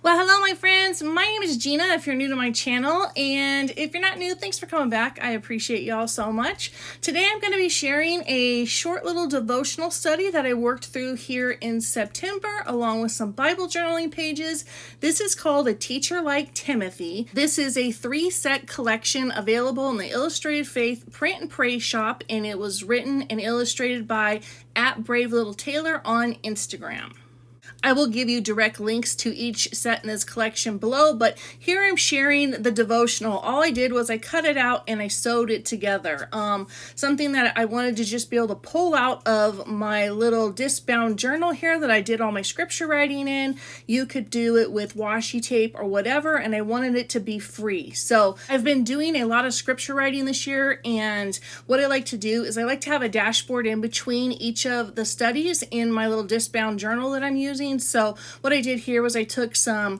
Well, hello, my friends. My name is Gena, if you're new to my channel, and if you're not new, thanks for coming back. I appreciate y'all so much. Today, I'm going to be sharing a short little devotional study that I worked through here in September, along with some Bible journaling pages. This is called A Teacher Like Timothy. This is a 3-set collection available in the Illustrated Faith Print and Pray shop, and it was written and illustrated by @BraveLittleTailor on Instagram. I will give you direct links to each set in this collection below, but here I'm sharing the devotional. All I did was I cut it out and I sewed it together. Something that I wanted to just be able to pull out of my little disc-bound journal here that I did all my scripture writing in. You could do it with washi tape or whatever, and I wanted it to be free. So I've been doing a lot of scripture writing this year, and what I like to do is I like to have a dashboard in between each of the studies in my little disc-bound journal that I'm using. So what I did here was I took some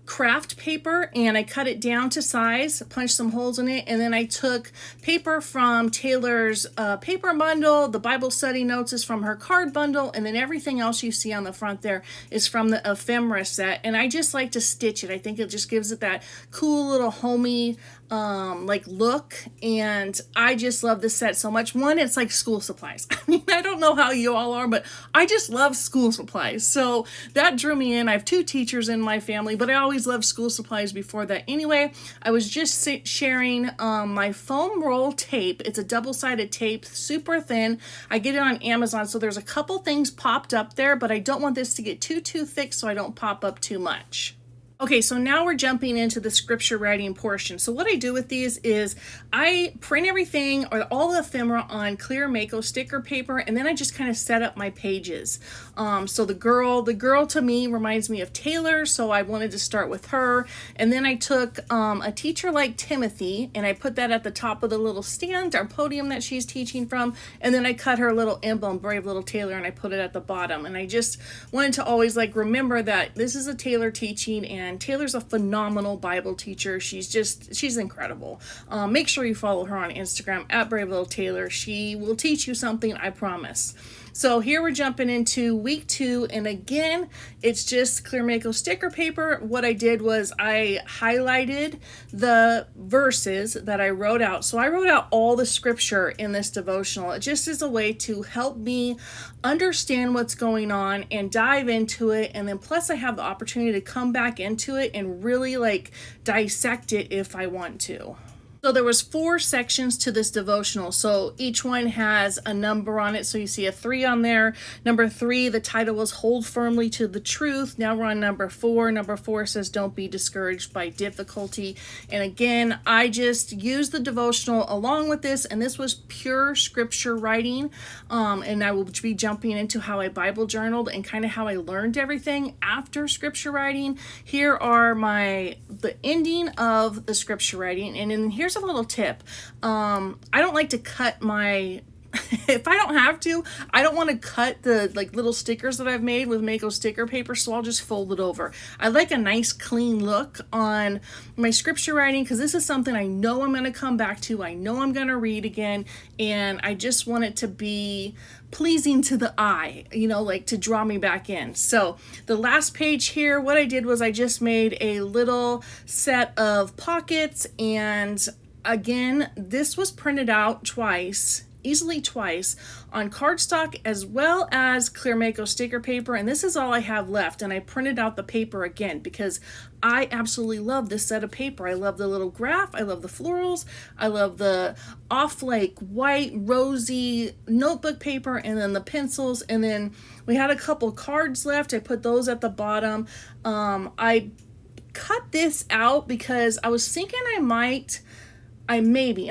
craft paper and I cut it down to size, punched some holes in it, and then I took paper from Taylor's paper bundle. The Bible study notes is from her card bundle, and then everything else you see on the front there is from the ephemera set. And I just like to stitch it. I think it just gives it that cool little homey like look, and I just love this set so much. One, it's like school supplies. I mean, I don't know how you all are, but I just love school supplies, so that drew me in. I have 2 teachers in my family, but I always loved school supplies before that. Anyway, I was just sharing my foam roll tape. It's a double-sided tape, super thin. I get it on Amazon, so there's a couple things popped up there, but I don't want this to get too thick so I don't pop up too much. Okay, so now we're jumping into the scripture writing portion. So what I do with these is I print everything or all the ephemera on clear Mako sticker paper, and then I just kind of set up my pages. So the girl to me reminds me of Taylor, so I wanted to start with her. And then I took A Teacher Like Timothy, and I put that at the top of the little stand or podium that she's teaching from. And then I cut her little emblem, Brave Little Taylor, and I put it at the bottom. And I just wanted to always remember that this is a Taylor teaching, and Taylor's a phenomenal Bible teacher. She's incredible. Make sure you follow her on Instagram @BraveLittleTailor. She will teach you something, I promise. So here we're jumping into week 2, and again, it's just clear Mako sticker paper. What I did was I highlighted the verses that I wrote out. So I wrote out all the scripture in this devotional. It just is a way to help me understand what's going on and dive into it, and then plus I have the opportunity to come back into it and really dissect it if I want to. So there was 4 sections to this devotional. So each one has a number on it. So you see a 3 on there. Number 3, the title was Hold Firmly to the Truth. Now we're on number 4. Number 4 says Don't Be Discouraged by Difficulty. And again, I just used the devotional along with this, and this was pure scripture writing. And I will be jumping into how I Bible journaled and kind of how I learned everything after scripture writing. Here are the ending of the scripture writing, and then here's a little tip. I don't like to cut my if I don't have to, I don't want to cut the little stickers that I've made with Mako sticker paper, so I'll just fold it over. I like a nice clean look on my scripture writing because this is something I know I'm going to come back to. I know I'm going to read again, and I just want it to be pleasing to the eye, to draw me back in. So the last page here, what I did was I just made a little set of pockets, and again, this was printed out easily twice on cardstock as well as clear Mako sticker paper, and this is all I have left. And I printed out the paper again because I absolutely love this set of paper. I love the little graph, I love the florals, I love the white rosy notebook paper, and then the pencils, and then we had a couple cards left. I put those at the bottom. I cut this out because I was thinking and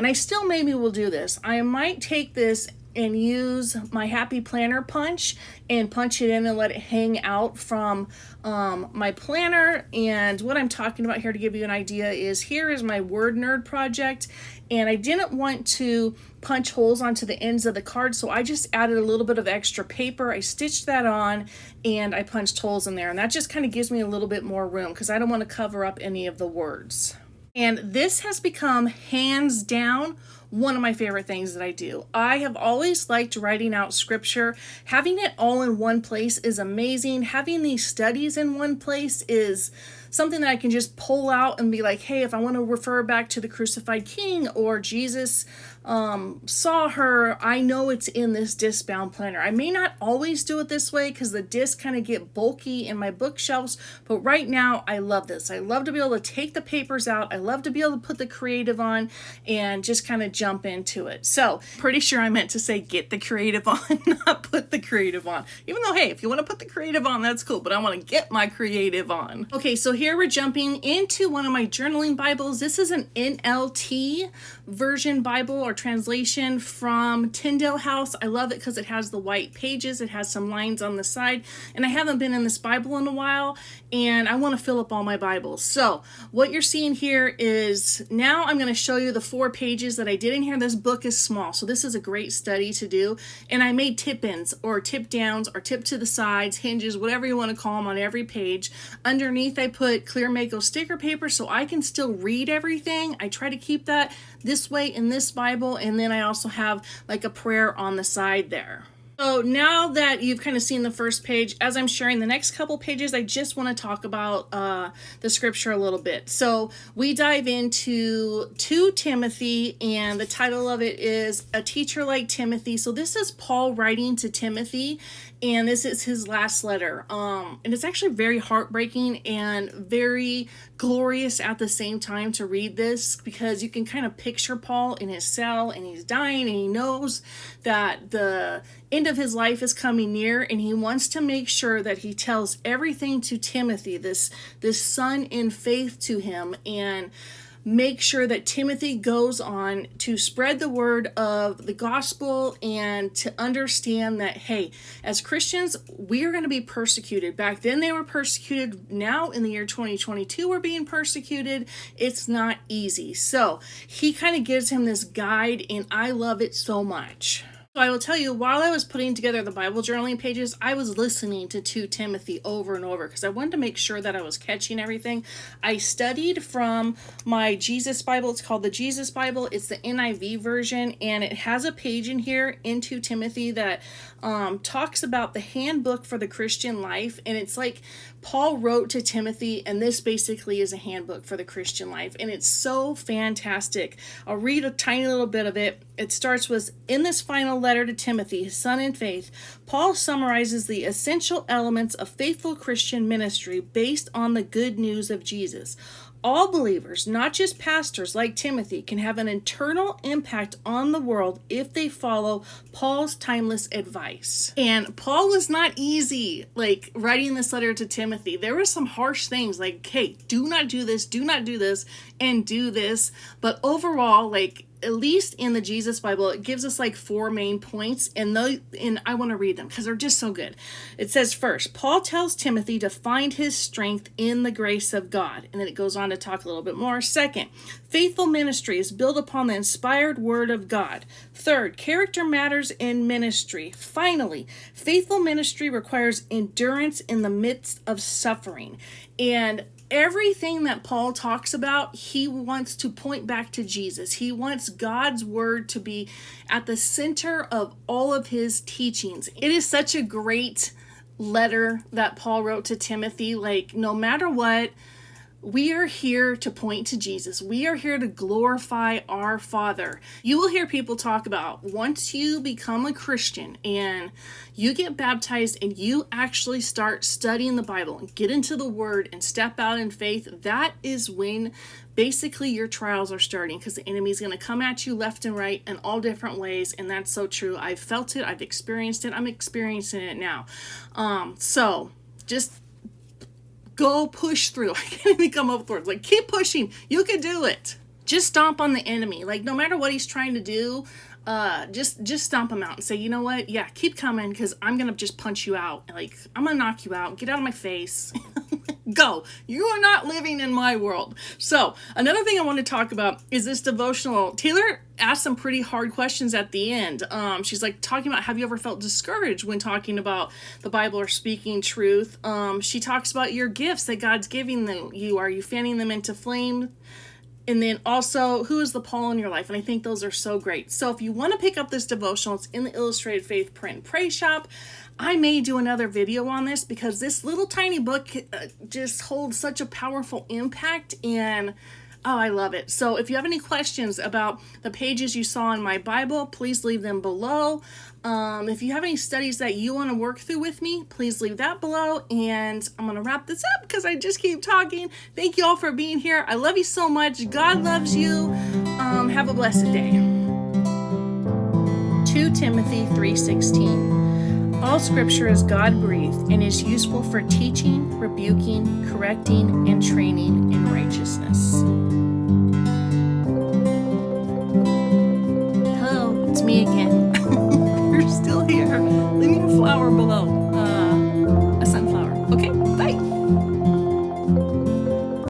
I still maybe will do this. I might take this and use my Happy Planner punch and punch it in and let it hang out from my planner. And what I'm talking about here, to give you an idea, is here is my Word Nerd project, and I didn't want to punch holes onto the ends of the card, so I just added a little bit of extra paper. I stitched that on and I punched holes in there, and that just kind of gives me a little bit more room because I don't want to cover up any of the words. And this has become hands down one of my favorite things that I do. I have always liked writing out scripture. Having it all in one place is amazing. Having these studies in one place is something that I can just pull out and be like, hey, if I want to refer back to the crucified king or Jesus saw her, I know it's in this disc-bound planner. I may not always do it this way because the discs kind of get bulky in my bookshelves, but right now I love this. I love to be able to take the papers out. I love to be able to put the creative on and just kind of jump into it. So pretty sure I meant to say get the creative on, not put the creative on. Even though, hey, if you want to put the creative on, that's cool, but I want to get my creative on. Okay, so here we're jumping into one of my journaling Bibles. This is an NLT version Bible or translation from Tyndale House. I love it because it has the white pages. It has some lines on the side, and I haven't been in this Bible in a while, and I want to fill up all my Bibles. So what you're seeing here is now I'm going to show you the 4 pages that I did in here. This book is small, so this is a great study to do, and I made tip-ins or tip-downs or tip to the sides, hinges, whatever you want to call them on every page. Underneath I put clear Mako sticker paper so I can still read everything. I try to keep that this way in this Bible, and then I also have like a prayer on the side there. So now that you've kind of seen the first page, as I'm sharing the next couple pages, I just want to talk about the scripture a little bit. So we dive into 2 Timothy, and the title of it is A Teacher Like Timothy. So this is Paul writing to Timothy, and this is his last letter. And it's actually very heartbreaking and very glorious at the same time to read this, because you can kind of picture Paul in his cell, and he's dying, and he knows that the end of his life is coming near, and he wants to make sure that he tells everything to Timothy, this son in faith, to him, and make sure that Timothy goes on to spread the word of the gospel and to understand that, hey, as Christians, we are going to be persecuted. Back then they were persecuted. Now in the year 2022, we're being persecuted. It's not easy. So he kind of gives him this guide, and I love it so much. So I will tell you, while I was putting together the Bible journaling pages, I was listening to 2 Timothy over and over because I wanted to make sure that I was catching everything. I studied from my Jesus Bible. It's called the Jesus Bible. It's the NIV version, and it has a page in here in 2 Timothy that talks about the handbook for the Christian life, and it's like Paul wrote to Timothy, and this basically is a handbook for the Christian life, and it's so fantastic. I'll read a tiny little bit of it. It starts with, in this final letter to Timothy, his son in faith, Paul summarizes the essential elements of faithful Christian ministry based on the good news of Jesus. All believers, not just pastors like Timothy, can have an internal impact on the world if they follow Paul's timeless advice. And Paul was not easy, like, writing this letter to Timothy. There were some harsh things like, hey, do not do this, and do this. But overall, like, at least in the Jesus Bible, it gives us like 4 main points, and I want to read them because they're just so good. It says, first, Paul tells Timothy to find his strength in the grace of God, and then it goes on to talk a little bit more. Second, faithful ministry is built upon the inspired word of God. Third, character matters in ministry. Finally, faithful ministry requires endurance in the midst of suffering. And everything that Paul talks about, he wants to point back to Jesus. He wants God's word to be at the center of all of his teachings. It is such a great letter that Paul wrote to Timothy. Like, no matter what, we are here to point to Jesus. We are here to glorify our Father. You will hear people talk about once you become a Christian and you get baptized and you actually start studying the Bible and get into the Word and step out in faith, that is when basically your trials are starting, because the enemy is going to come at you left and right in all different ways, and that's so true. I've felt it. I've experienced it. I'm experiencing it now. So just go push through. I can't even come up with words. Like, keep pushing. You can do it. Just stomp on the enemy. Like, no matter what he's trying to do, just stomp him out and say, you know what? Yeah, keep coming, because I'm going to just punch you out. Like, I'm going to knock you out. Get out of my face. Go. You are not living in my world. So another thing I want to talk about is this devotional. Taylor asked some pretty hard questions at the end. She's like talking about, have you ever felt discouraged when talking about the Bible or speaking truth? She talks about your gifts that God's giving you. Are you fanning them into flame? And then also, who is the Paul in your life? And I think those are so great. So if you want to pick up this devotional, it's in the Illustrated Faith Print and Pray shop. I may do another video on this because this little tiny book just holds such a powerful impact, and oh, I love it. So if you have any questions about the pages you saw in my Bible, please leave them below. If you have any studies that you want to work through with me, please leave that below. And I'm going to wrap this up because I just keep talking. Thank you all for being here. I love you so much. God loves you. Have a blessed day. 2 Timothy 3:16. All scripture is God-breathed and is useful for teaching, rebuking, correcting, and training in